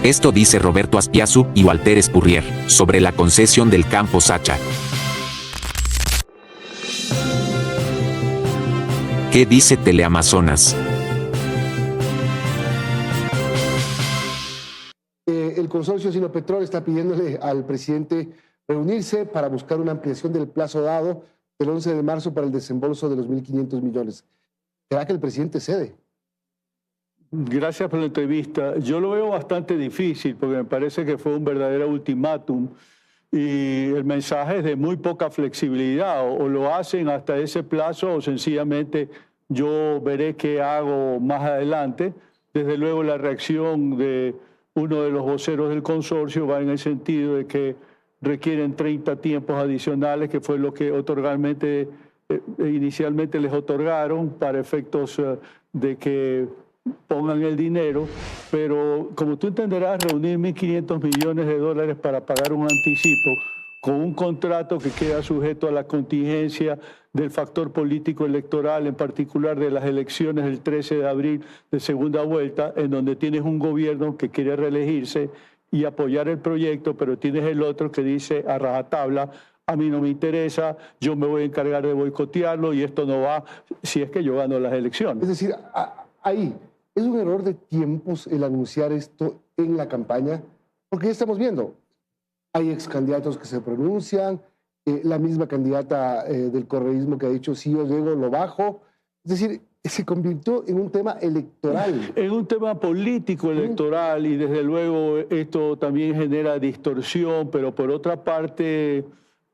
Esto dice Roberto Aspiazu y Walter Spurrier sobre la concesión del campo Sacha. ¿Qué dice Teleamazonas? El consorcio Sinopetrol está pidiéndole al presidente reunirse para buscar una ampliación del plazo dado del 11 de marzo para el desembolso de los 1.500 millones. ¿Será que el presidente cede? Gracias por la entrevista. Yo lo veo bastante difícil porque me parece que fue un verdadero ultimátum y el mensaje es de muy poca flexibilidad. O lo hacen hasta ese plazo o sencillamente yo veré qué hago más adelante. Desde luego la reacción de uno de los voceros del consorcio va en el sentido de que requieren 30 tiempos adicionales, que fue lo que inicialmente les otorgaron para efectos de que pongan el dinero, pero como tú entenderás, reunir 1.500 millones de dólares para pagar un anticipo con un contrato que queda sujeto a la contingencia del factor político electoral, en particular de las elecciones del 13 de abril de segunda vuelta, en donde tienes un gobierno que quiere reelegirse y apoyar el proyecto, pero tienes el otro que dice a rajatabla, a mí no me interesa, yo me voy a encargar de boicotearlo y esto no va si es que yo gano las elecciones. Es decir, ahí es un error de tiempos el anunciar esto en la campaña, porque ya estamos viendo, hay ex candidatos que se pronuncian, la misma candidata del correísmo que ha dicho, si yo llego, lo bajo. Es decir, se convirtió en un tema electoral. En un tema político electoral y desde luego esto también genera distorsión, pero por otra parte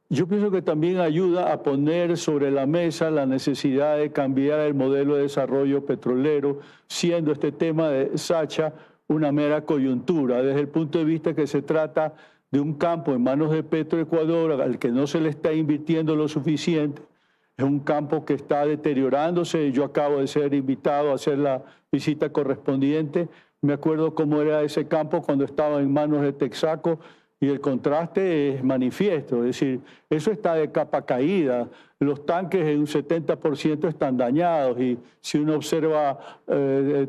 yo pienso que también ayuda a poner sobre la mesa la necesidad de cambiar el modelo de desarrollo petrolero, siendo este tema de Sacha una mera coyuntura, desde el punto de vista que se trata de un campo en manos de Petroecuador al que no se le está invirtiendo lo suficiente. Es un campo que está deteriorándose. Yo acabo de ser invitado a hacer la visita correspondiente. Me acuerdo cómo era ese campo cuando estaba en manos de Texaco y el contraste es manifiesto. Es decir, eso está de capa caída. Los tanques en un 70% están dañados y si uno observa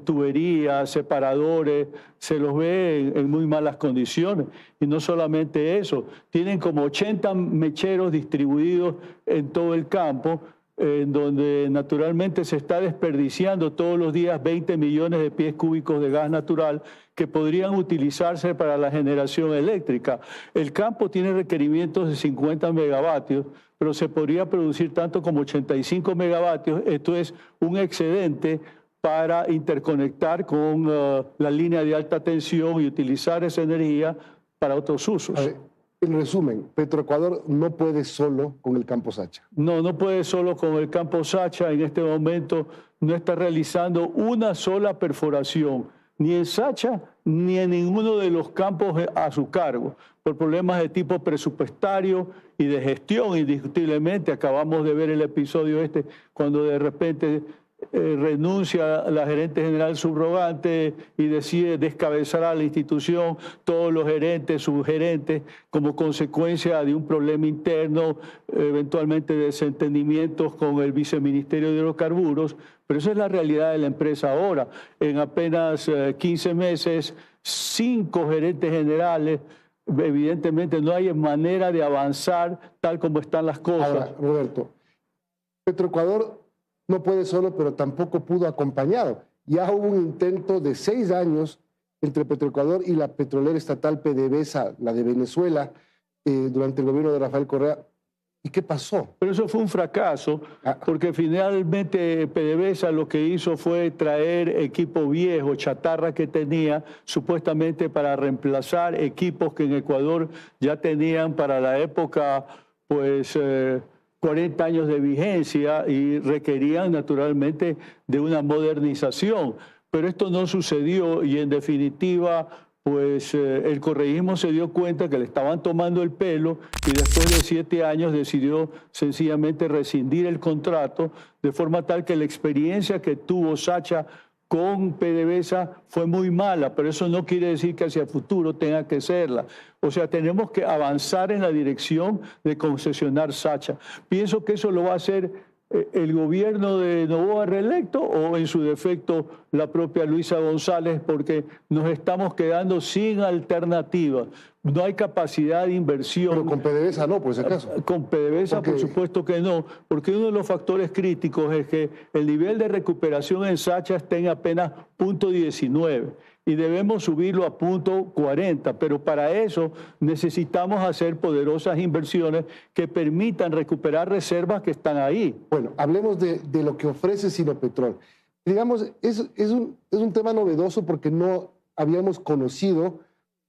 tuberías, separadores, se los ve en muy malas condiciones. Y no solamente eso, tienen como 80 mecheros distribuidos en todo el campo, en donde naturalmente se está desperdiciando todos los días 20 millones de pies cúbicos de gas natural que podrían utilizarse para la generación eléctrica. El campo tiene requerimientos de 50 megavatios, pero se podría producir tanto como 85 megavatios. Esto es un excedente para interconectar con la línea de alta tensión y utilizar esa energía para otros usos. En resumen, Petroecuador no puede solo con el campo Sacha. No puede solo con el campo Sacha. En este momento no está realizando una sola perforación, ni en Sacha ni en ninguno de los campos a su cargo, por problemas de tipo presupuestario y de gestión. Indiscutiblemente, acabamos de ver el episodio cuando de repente renuncia la gerente general subrogante y decide descabezar a la institución, todos los gerentes, subgerentes, como consecuencia de un problema interno, eventualmente desentendimientos con el viceministerio de hidrocarburos, pero esa es la realidad de la empresa ahora. En apenas 15 meses, 5 gerentes generales, evidentemente no hay manera de avanzar tal como están las cosas. Ahora, Roberto, Petroecuador no puede solo, pero tampoco pudo acompañado. Ya hubo un intento de 6 años entre Petroecuador y la petrolera estatal PDVSA, la de Venezuela, durante el gobierno de Rafael Correa. ¿Y qué pasó? Pero eso fue un fracaso, porque finalmente PDVSA lo que hizo fue traer equipo viejo, chatarra que tenía, supuestamente para reemplazar equipos que en Ecuador ya tenían para la época, pues 40 años de vigencia y requerían naturalmente de una modernización. Pero esto no sucedió y en definitiva pues el correísmo se dio cuenta que le estaban tomando el pelo y después de 7 años decidió sencillamente rescindir el contrato, de forma tal que la experiencia que tuvo Sacha con PDVSA fue muy mala, pero eso no quiere decir que hacia el futuro tenga que serla. O sea, tenemos que avanzar en la dirección de concesionar Sacha. Pienso que eso lo va a hacer el gobierno de Noboa reelecto o en su defecto la propia Luisa González, porque nos estamos quedando sin alternativa. No hay capacidad de inversión. Pero con PDVSA no, por si acaso. Con PDVSA, por supuesto que no, porque uno de los factores críticos es que el nivel de recuperación en Sacha está en apenas 0.19 y debemos subirlo a 0.40, pero para eso necesitamos hacer poderosas inversiones que permitan recuperar reservas que están ahí. Bueno, hablemos de lo que ofrece Sinopetrol. Digamos, es un tema novedoso porque no habíamos conocido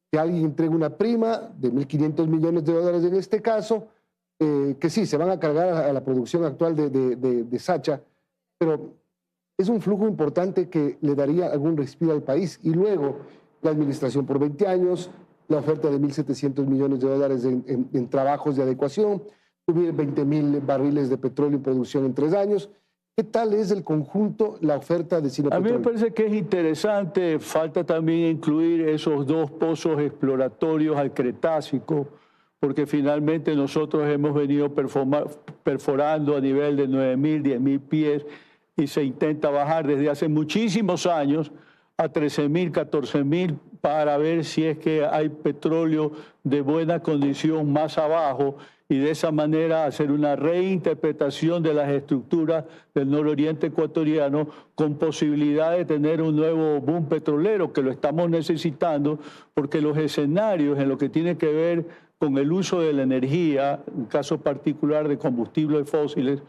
que alguien entregue una prima de $1.500 millones en este caso, que sí, se van a cargar a la producción actual de Sacha, pero es un flujo importante que le daría algún respiro al país. Y luego, la administración por 20 años, la oferta de $1.700 millones en trabajos de adecuación, subir 20.000 barriles de petróleo en producción en 3 años. ¿Qué tal es el conjunto, la oferta de Sinopetrol? A mí me parece que es interesante. Falta también incluir esos 2 pozos exploratorios al Cretácico, porque finalmente nosotros hemos venido perforando a nivel de 9.000, 10.000 pies y se intenta bajar desde hace muchísimos años a 13.000, 14.000 para ver si es que hay petróleo de buena condición más abajo y de esa manera hacer una reinterpretación de las estructuras del nororiente ecuatoriano con posibilidad de tener un nuevo boom petrolero, que lo estamos necesitando porque los escenarios en lo que tiene que ver con el uso de la energía, en caso particular de combustibles fósiles,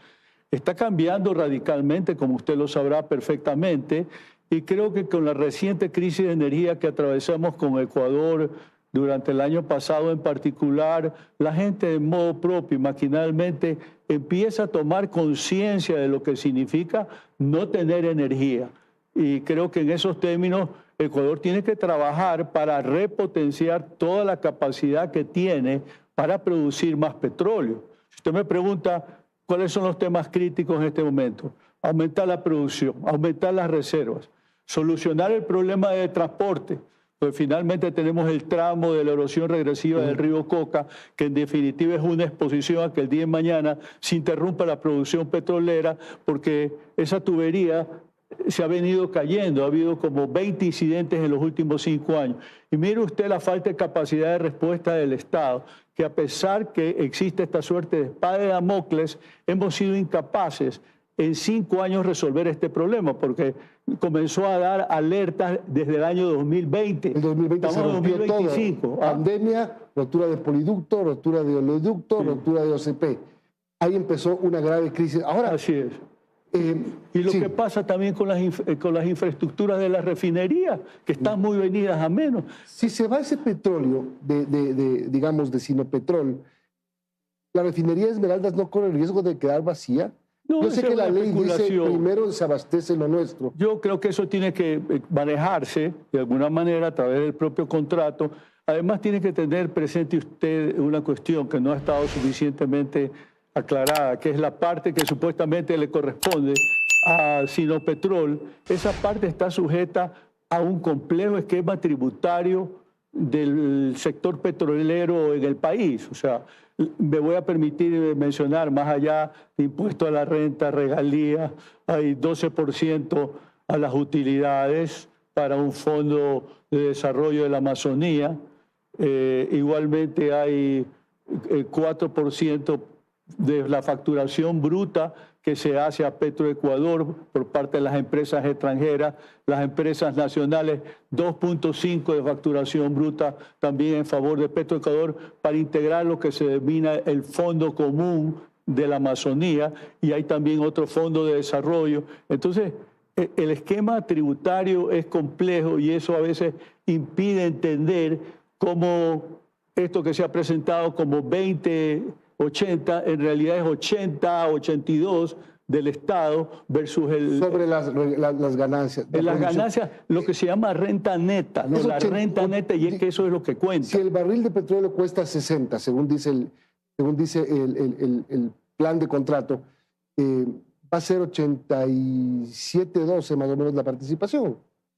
está cambiando radicalmente, como usted lo sabrá perfectamente, y creo que con la reciente crisis de energía que atravesamos con Ecuador durante el año pasado en particular, la gente de modo propio y maquinalmente empieza a tomar conciencia de lo que significa no tener energía. Y creo que en esos términos Ecuador tiene que trabajar para repotenciar toda la capacidad que tiene para producir más petróleo. Si usted me pregunta cuáles son los temas críticos en este momento, aumentar la producción, aumentar las reservas, solucionar el problema de transporte, pues finalmente tenemos el tramo de la erosión regresiva del río Coca, que en definitiva es una exposición a que el día de mañana se interrumpa la producción petrolera, porque esa tubería se ha venido cayendo, ha habido como 20 incidentes en los últimos 5 años. Y mire usted la falta de capacidad de respuesta del Estado, que a pesar que existe esta suerte de espada de Damocles, hemos sido incapaces en 5 años resolver este problema, porque comenzó a dar alertas desde el año 2020. El 2020 se rompió 2025. todo. Pandemia, rotura de poliducto, rotura de oleoducto, rotura de OCP. Ahí empezó una grave crisis. Ahora, así es. Y lo que pasa también con las infraestructuras de la refinería, que están muy venidas a menos. Si se va ese petróleo, digamos, de Sinopetrol, ¿la refinería de Esmeraldas no corre el riesgo de quedar vacía? No, yo sé que la ley dice primero se abastece lo nuestro. Yo creo que eso tiene que manejarse de alguna manera a través del propio contrato. Además, tiene que tener presente usted una cuestión que no ha estado suficientemente aclarada, que es la parte que supuestamente le corresponde a Sinopetrol. Esa parte está sujeta a un complejo esquema tributario del sector petrolero en el país. O sea, me voy a permitir mencionar, más allá de impuesto a la renta, regalías, hay 12% a las utilidades para un fondo de desarrollo de la Amazonía. Igualmente hay 4% de la facturación bruta que se hace a Petroecuador por parte de las empresas extranjeras, las empresas nacionales, 2.5% de facturación bruta también en favor de Petroecuador para integrar lo que se denomina el Fondo Común de la Amazonía, y hay también otro fondo de desarrollo. Entonces, el esquema tributario es complejo y eso a veces impide entender cómo esto que se ha presentado como 20-80, en realidad es 80-82 del Estado versus el... Sobre las ganancias. Las ganancias, lo que se llama renta neta, ¿no? La renta neta, y es que eso es lo que cuenta. Si el barril de petróleo cuesta 60, según dice el plan de contrato, va a ser 87-12 más o menos la participación.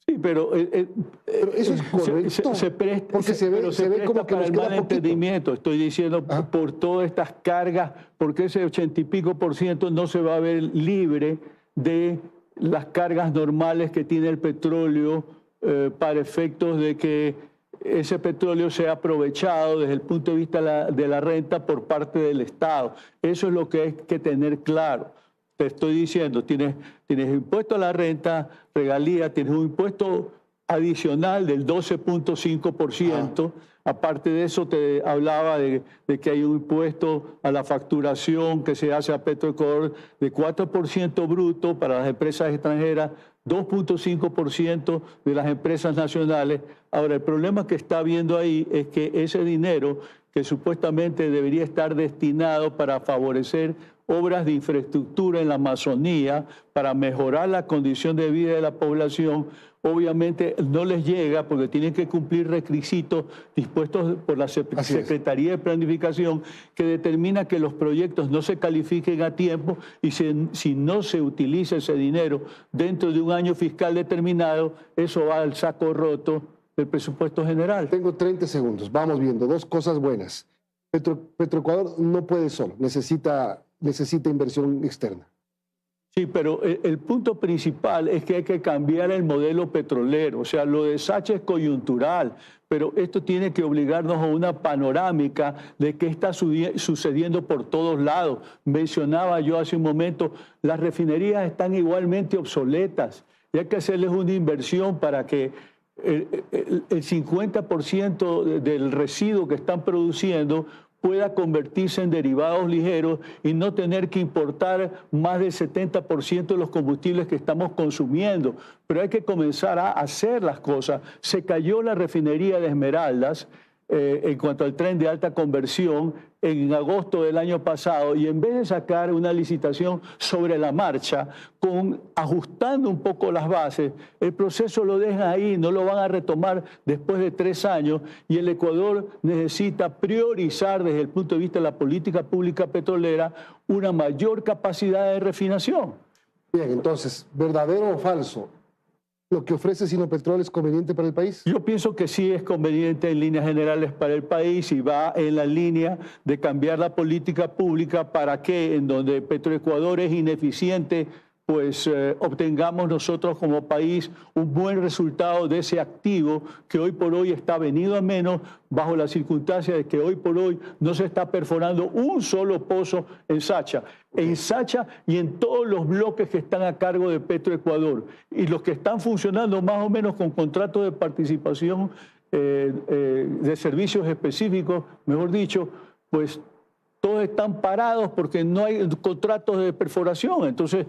Sí, pero eso es correcto. se presta, porque se ve presta como que para nos el queda mal poquito. entendimiento. Estoy diciendo por todas estas cargas, porque ese 80 y pico % no se va a ver libre de las cargas normales que tiene el petróleo para efectos de que ese petróleo sea aprovechado desde el punto de vista de la renta por parte del Estado. Eso es lo que hay que tener claro. Te estoy diciendo, tienes impuesto a la renta, regalía, tienes un impuesto adicional del 12.5%. Aparte de eso, te hablaba de que hay un impuesto a la facturación que se hace a Petroecuador de 4% bruto para las empresas extranjeras, 2.5% de las empresas nacionales. Ahora, el problema que está habiendo ahí es que ese dinero que supuestamente debería estar destinado para favorecer obras de infraestructura en la Amazonía, para mejorar la condición de vida de la población, obviamente no les llega porque tienen que cumplir requisitos dispuestos por la Secretaría de Planificación, que determina que los proyectos no se califiquen a tiempo y si no se utiliza ese dinero dentro de un año fiscal determinado, eso va al saco roto del presupuesto general. Tengo 30 segundos. Vamos viendo. Dos cosas buenas. Petroecuador no puede solo. Necesita inversión externa. Sí, pero el punto principal es que hay que cambiar el modelo petrolero. O sea, lo de Sacha es coyuntural, pero esto tiene que obligarnos a una panorámica de qué está sucediendo por todos lados. Mencionaba yo hace un momento, las refinerías están igualmente obsoletas y hay que hacerles una inversión para que el 50% del residuo que están produciendo pueda convertirse en derivados ligeros y no tener que importar más del 70% de los combustibles que estamos consumiendo. Pero hay que comenzar a hacer las cosas. Se cayó la refinería de Esmeraldas en cuanto al tren de alta conversión en agosto del año pasado, y en vez de sacar una licitación sobre la marcha, ajustando un poco las bases, el proceso lo dejan ahí, no lo van a retomar después de 3 años, y el Ecuador necesita priorizar desde el punto de vista de la política pública petrolera una mayor capacidad de refinación. Bien, entonces, ¿verdadero o falso? ¿Lo que ofrece Sinopetrol es conveniente para el país? Yo pienso que sí es conveniente en líneas generales para el país y va en la línea de cambiar la política pública para que en donde Petroecuador es ineficiente, pues obtengamos nosotros como país un buen resultado de ese activo que hoy por hoy está venido a menos bajo la circunstancia de que hoy por hoy no se está perforando un solo pozo en Sacha. En Sacha y en todos los bloques que están a cargo de Petroecuador. Y los que están funcionando más o menos con contratos de participación de servicios específicos, mejor dicho, pues todos están parados porque no hay contratos de perforación. Entonces,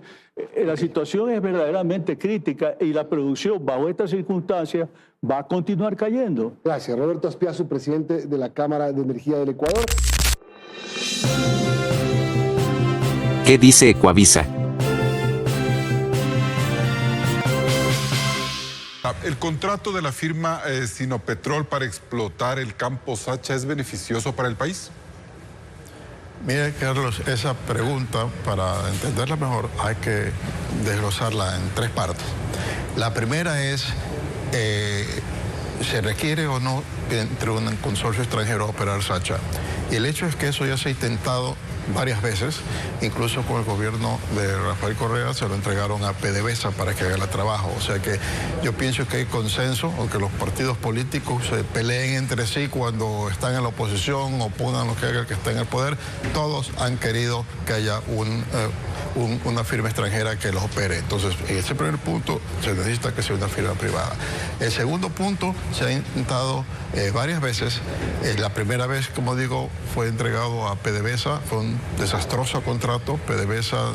la situación es verdaderamente crítica y la producción bajo estas circunstancias va a continuar cayendo. Gracias. Roberto Aspiazu, presidente de la Cámara de Energía del Ecuador. ¿Qué dice Ecuavisa? ¿El contrato de la firma Sinopetrol para explotar el campo Sacha es beneficioso para el país? Mire, Carlos, esa pregunta, para entenderla mejor, hay que desglosarla en 3 partes. La primera es, ¿se requiere o no entre un consorcio extranjero operar Sacha? Y el hecho es que eso ya se ha intentado varias veces, incluso con el gobierno de Rafael Correa se lo entregaron a PDVSA para que haga el trabajo. O sea que yo pienso que hay consenso, aunque los partidos políticos se peleen entre sí cuando están en la oposición o pongan lo que haga el que está en el poder, todos han querido que haya una firma extranjera que los opere. Entonces, en ese primer punto se necesita que sea una firma privada. El segundo punto se ha intentado varias veces. La primera vez, como digo, fue entregado a PDVSA, fue un desastroso contrato. PDVSA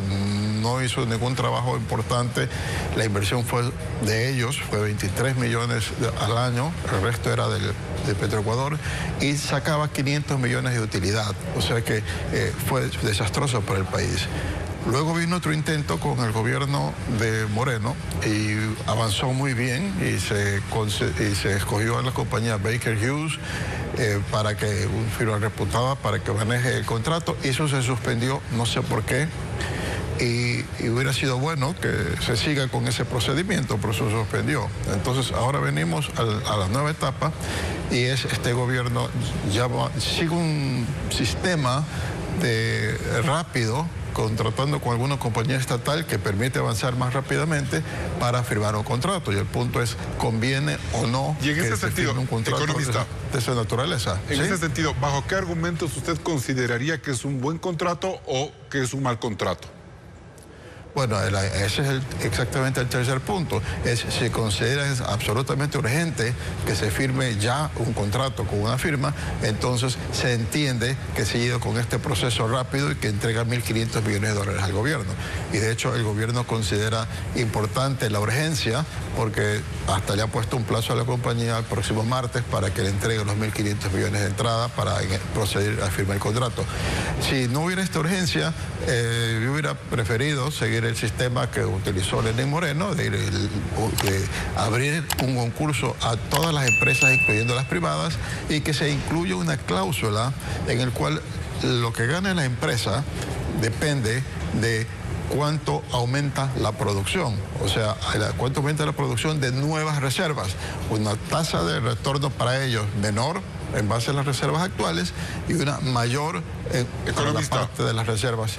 no hizo ningún trabajo importante. La inversión fue de ellos, fue 23 millones al año, el resto era de Petroecuador, y sacaba 500 millones de utilidad. O sea que fue desastroso para el país. Luego vino otro intento con el gobierno de Moreno y avanzó muy bien y se escogió a la compañía Baker Hughes para que un firma reputada para que maneje el contrato. Eso se suspendió, no sé por qué. y hubiera sido bueno que se siga con ese procedimiento, pero eso se suspendió. Entonces ahora venimos a la nueva etapa y es este gobierno sigue un sistema de rápido, contratando con alguna compañía estatal que permite avanzar más rápidamente para firmar un contrato. Y el punto es, ¿conviene o no y en que ese se sentido, firme un contrato economista, de esa naturaleza? En ¿Sí? ese sentido, ¿bajo qué argumentos usted consideraría que es un buen contrato o que es un mal contrato? Bueno, ese es exactamente el tercer punto. Si considera es absolutamente urgente que se firme ya un contrato con una firma, entonces se entiende que se ha ido con este proceso rápido y que entrega 1.500 millones de dólares al gobierno. Y de hecho el gobierno considera importante la urgencia porque hasta le ha puesto un plazo a la compañía el próximo martes para que le entregue los 1.500 millones de entrada para proceder a firmar el contrato. Si no hubiera esta urgencia, yo hubiera preferido seguir el sistema que utilizó Lenín Moreno, de abrir un concurso a todas las empresas, incluyendo las privadas, y que se incluya una cláusula en el cual lo que gane la empresa depende de cuánto aumenta la producción, o sea, cuánto aumenta la producción de nuevas reservas, una tasa de retorno para ellos menor en base a las reservas actuales y una mayor para la parte de las reservas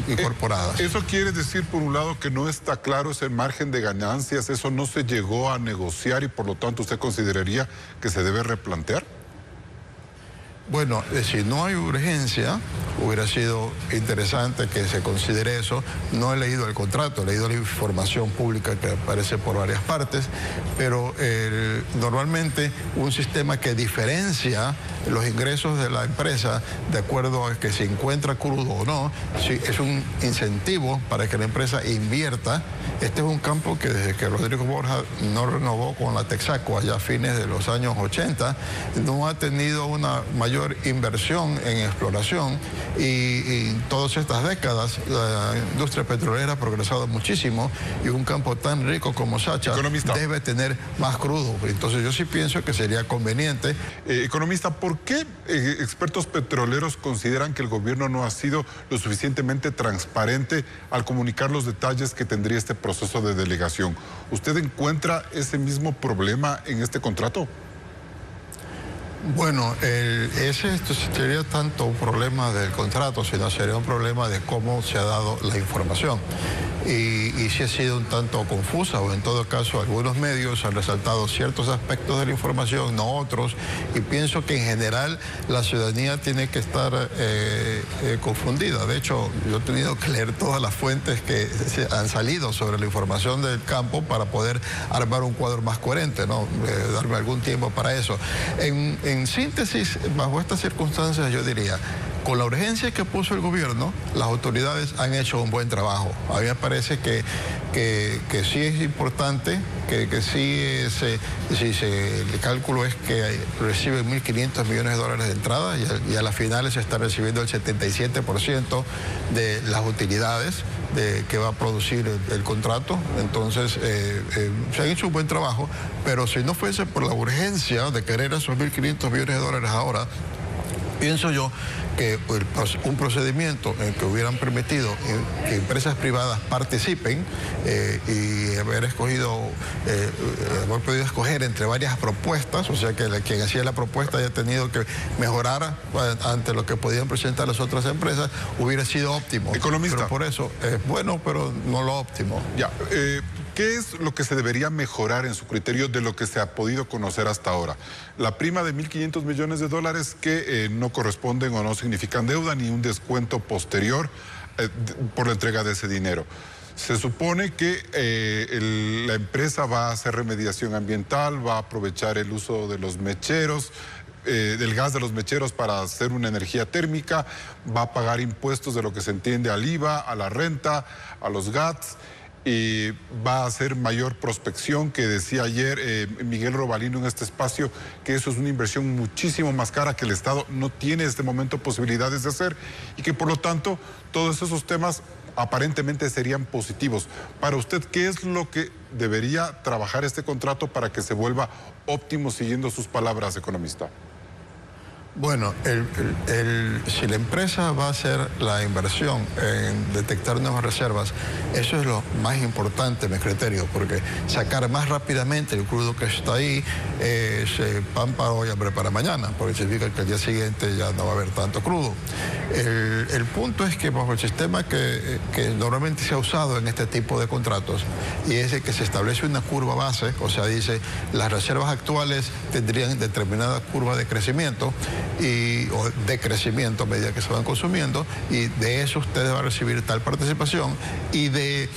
incorporadas. Eso quiere decir, por un lado, que no está claro ese margen de ganancias, eso no se llegó a negociar y por lo tanto usted consideraría que se debe replantear. Bueno, si no hay urgencia, hubiera sido interesante que se considere eso. No he leído el contrato, he leído la información pública que aparece por varias partes, pero normalmente un sistema que diferencia los ingresos de la empresa de acuerdo a que se encuentra crudo o no, sí, es un incentivo para que la empresa invierta. Este es un campo que desde que Rodrigo Borja no renovó con la Texaco allá a fines de los años 80, no ha tenido una mayor inversión en exploración y en todas estas décadas la industria petrolera ha progresado muchísimo y un campo tan rico como Sacha debe tener más crudo. Entonces yo sí pienso que sería conveniente. Economista, ¿por qué expertos petroleros consideran que el gobierno no ha sido lo suficientemente transparente al comunicar los detalles que tendría este proceso de delegación? ¿Usted encuentra ese mismo problema en este contrato? Bueno, ese sería tanto un problema del contrato, sino sería un problema de cómo se ha dado la información. Y si ha sido un tanto confusa, o en todo caso algunos medios han resaltado ciertos aspectos de la información, no otros, y pienso que en general la ciudadanía tiene que estar confundida. De hecho, yo he tenido que leer todas las fuentes que han salido sobre la información del campo para poder armar un cuadro más coherente, ¿no? Darme algún tiempo para eso. En síntesis, bajo estas circunstancias, yo diría, con la urgencia que puso el gobierno, las autoridades han hecho un buen trabajo. A mí me parece que sí es importante, que sí el cálculo es que reciben 1.500 millones de dólares de entrada y a las finales se está recibiendo el 77% de las utilidades que va a producir el contrato. Entonces, se ha hecho un buen trabajo, pero si no fuese por la urgencia de querer esos 1.500 millones de dólares ahora, pienso yo que un procedimiento en que hubieran permitido que empresas privadas participen y haber podido escoger entre varias propuestas, o sea que quien hacía la propuesta haya tenido que mejorar ante lo que podían presentar las otras empresas, hubiera sido óptimo. Economista. Pero por eso es bueno, pero no lo óptimo. Ya. ¿Qué es lo que se debería mejorar en su criterio de lo que se ha podido conocer hasta ahora? La prima de 1.500 millones de dólares que no corresponden o no significan deuda ni un descuento posterior por la entrega de ese dinero. Se supone que la empresa va a hacer remediación ambiental, va a aprovechar el uso de los mecheros, del gas de los mecheros para hacer una energía térmica, va a pagar impuestos de lo que se entiende al IVA, a la renta, a los GATS, y va a hacer mayor prospección, que decía ayer Miguel Robalino en este espacio, que eso es una inversión muchísimo más cara que el Estado no tiene en este momento posibilidades de hacer y que por lo tanto todos esos temas aparentemente serían positivos. Para usted, ¿qué es lo que debería trabajar este contrato para que se vuelva óptimo siguiendo sus palabras, economista? Bueno, si la empresa va a hacer la inversión en detectar nuevas reservas, eso es lo más importante, a mi criterio, porque sacar más rápidamente el crudo que está ahí es pan para hoy, hambre para mañana, porque significa que al día siguiente ya no va a haber tanto crudo. El punto es que bajo el sistema que normalmente se ha usado en este tipo de contratos, y es el que se establece una curva base, o sea, dice, las reservas actuales tendrían determinada curva de crecimiento, o de crecimiento a medida que se van consumiendo, y de eso usted va a recibir tal participación, y de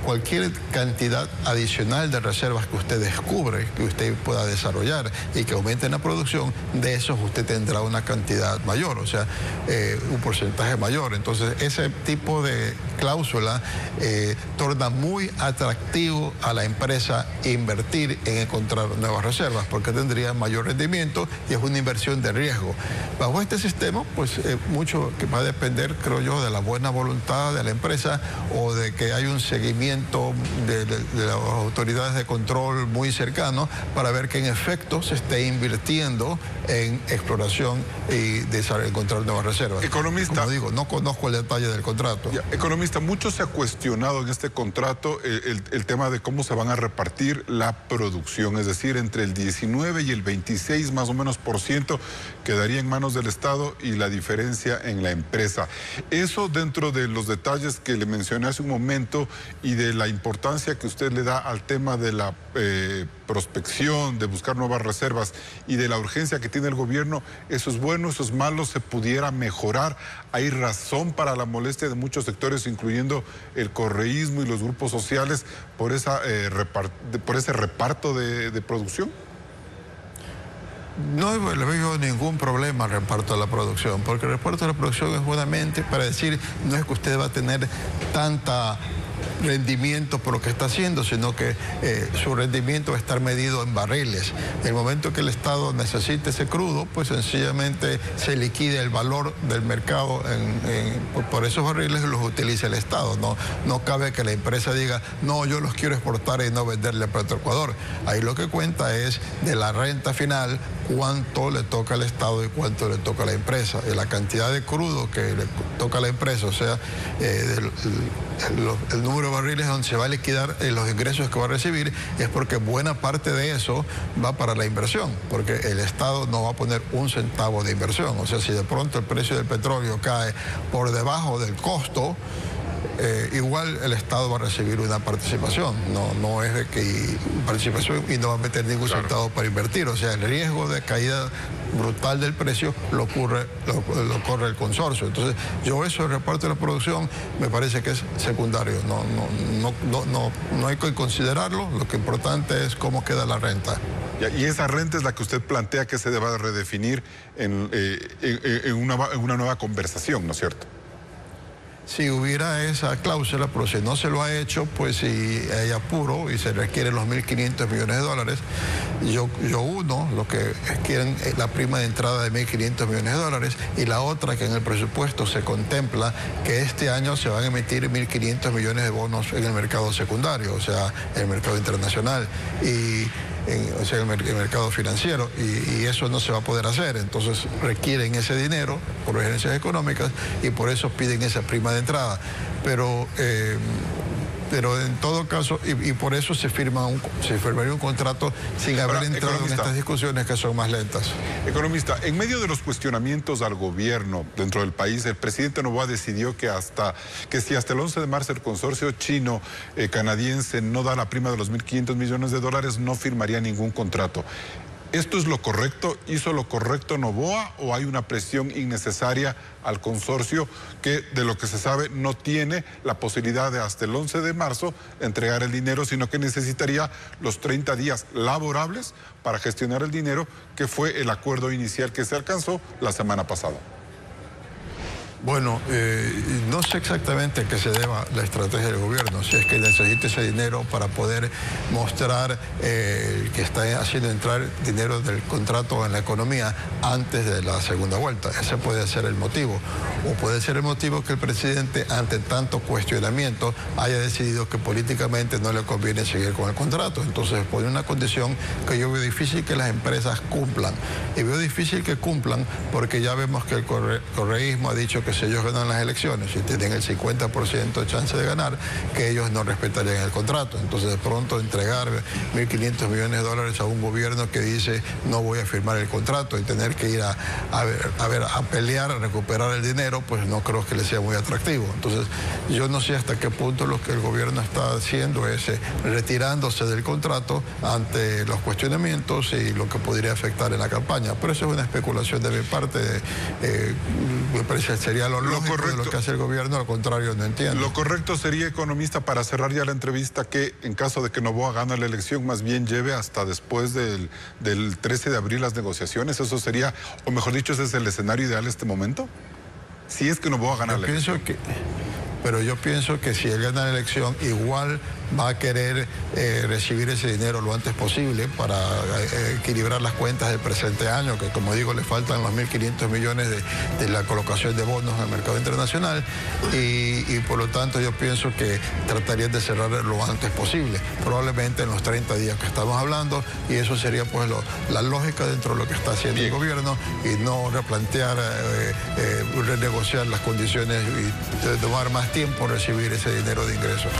cualquier cantidad adicional de reservas que usted descubre, que usted pueda desarrollar y que aumente en la producción, de esos usted tendrá una cantidad mayor, o sea, un porcentaje mayor. Entonces, ese tipo de cláusula torna muy atractivo a la empresa invertir en encontrar nuevas reservas, porque tendría mayor rendimiento y es una inversión de riesgo. Bajo este sistema, pues mucho que va a depender, creo yo, de la buena voluntad de la empresa o de que hay un seguimiento de las autoridades de control muy cercano para ver que en efecto se esté invirtiendo en exploración y de encontrar nuevas reservas. Economista. Como digo, no conozco el detalle del contrato. Ya, economista, mucho se ha cuestionado en este contrato el tema de cómo se van a repartir la producción, es decir, entre el 19 y el 26 más o menos % quedaría en manos del Estado y la diferencia en la empresa. Eso dentro de los detalles que le mencioné hace un momento y de la importancia que usted le da al tema de la prospección, de buscar nuevas reservas y de la urgencia que tiene el gobierno, ¿eso es bueno, eso es malo, se pudiera mejorar? ¿Hay razón para la molestia de muchos sectores, incluyendo el correísmo y los grupos sociales, por ese reparto de producción? No le veo ningún problema al reparto de la producción, porque el reparto de la producción es buenamente para decir, no es que usted va a tener tanta rendimiento por lo que está haciendo, sino que su rendimiento va a estar medido en barriles. En el momento que el Estado necesite ese crudo, pues sencillamente se liquida el valor del mercado por esos barriles, los utiliza el Estado. No cabe que la empresa diga, no, yo los quiero exportar y no venderle a Petroecuador. Ahí lo que cuenta es de la renta final, cuánto le toca al Estado y cuánto le toca a la empresa. Y la cantidad de crudo que le toca a la empresa, o sea, el número de barriles donde se va a liquidar los ingresos que va a recibir, es porque buena parte de eso va para la inversión, porque el Estado no va a poner un centavo de inversión. O sea, si de pronto el precio del petróleo cae por debajo del costo, igual el Estado va a recibir una participación, no es de que participación y no va a meter ningún centavo para invertir. O sea, el riesgo de caída brutal del precio lo corre el consorcio. Entonces, yo eso del reparto de la producción me parece que es secundario, no hay que considerarlo, lo que es importante es cómo queda la renta. Y esa renta es la que usted plantea que se deba redefinir en una nueva conversación, ¿no es cierto? Si hubiera esa cláusula, pero si no se lo ha hecho, pues si hay apuro y se requieren los 1.500 millones de dólares, lo que quieren es la prima de entrada de 1.500 millones de dólares, y la otra que en el presupuesto se contempla que este año se van a emitir 1.500 millones de bonos en el mercado secundario, o sea, en el mercado internacional, o sea, el mercado financiero, y eso no se va a poder hacer. Entonces requieren ese dinero por urgencias económicas y por eso piden esa prima de entrada. Pero en todo caso, y por eso se firmaría un contrato sin haber entrado en estas discusiones que son más lentas. Economista, en medio de los cuestionamientos al gobierno dentro del país, el presidente Noboa decidió que si hasta el 11 de marzo el consorcio chino-canadiense no da la prima de los 1.500 millones de dólares, no firmaría ningún contrato. ¿Esto es lo correcto? ¿Hizo lo correcto Noboa o hay una presión innecesaria al consorcio que, de lo que se sabe, no tiene la posibilidad de hasta el 11 de marzo entregar el dinero, sino que necesitaría los 30 días laborables para gestionar el dinero, que fue el acuerdo inicial que se alcanzó la semana pasada? Bueno, no sé exactamente a qué se deba la estrategia del gobierno, si es que necesita ese dinero para poder mostrar que está haciendo entrar dinero del contrato en la economía antes de la segunda vuelta. Ese puede ser el motivo. O puede ser el motivo que el presidente, ante tanto cuestionamiento, haya decidido que políticamente no le conviene seguir con el contrato. Entonces pone una condición que yo veo difícil que las empresas cumplan. Y veo difícil que cumplan porque ya vemos que el correísmo ha dicho que si ellos ganan las elecciones y tienen el 50% de chance de ganar, que ellos no respetarían el contrato. Entonces de pronto entregar 1.500 millones de dólares a un gobierno que dice no voy a firmar el contrato y tener que ir a pelear, a recuperar el dinero, pues no creo que le sea muy atractivo. Entonces yo no sé hasta qué punto lo que el gobierno está haciendo es retirándose del contrato ante los cuestionamientos y lo que podría afectar en la campaña. Pero eso es una especulación de mi parte. Me parece que sería lo lógico de lo que hace el gobierno, al contrario, no entiendo. Lo correcto sería, economista, para cerrar ya la entrevista, que en caso de que Noboa gane la elección, más bien lleve hasta después del 13 de abril las negociaciones. Eso sería, o mejor dicho, ese es el escenario ideal en este momento. Si es que Noboa gana la elección. Pero yo pienso que si él gana la elección, igual va a querer recibir ese dinero lo antes posible para equilibrar las cuentas del presente año, que como digo, le faltan los 1.500 millones de la colocación de bonos en el mercado internacional y por lo tanto yo pienso que tratarían de cerrar lo antes posible, probablemente en los 30 días que estamos hablando, y eso sería pues la lógica dentro de lo que está haciendo el gobierno, y no replantear, renegociar las condiciones y tomar más tiempo recibir ese dinero de ingresos.